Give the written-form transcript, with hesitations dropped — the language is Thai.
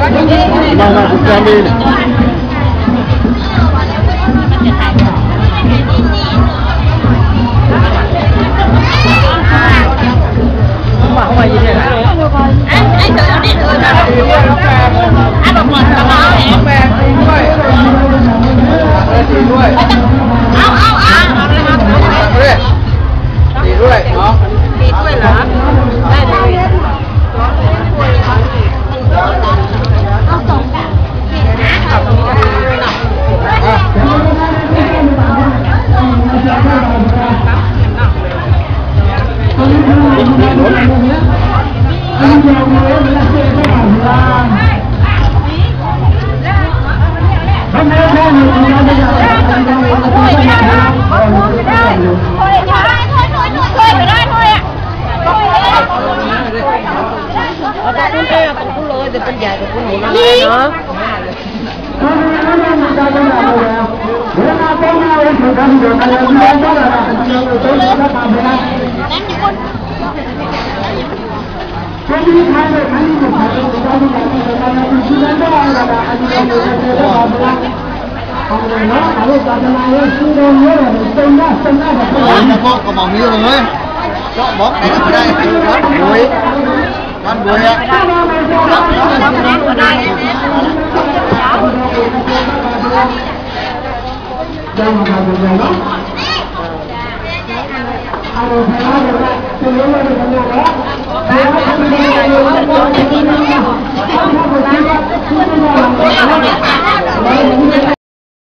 มาคุณแกมีมาเข้ามายินดีนะไอ้เธอนี่เธอนะไอ้บอกหมดสมองแม่ด้วยตีด้วยเอาเลยครับตีด้วยเนาะตีด้วยเหรอได้เลยเอาสองแบบเป็นใหญ่กับคุณหนูนะเนาะก็มองมีเลยก็บอกไหนก็ได้วันบุยอ่ะ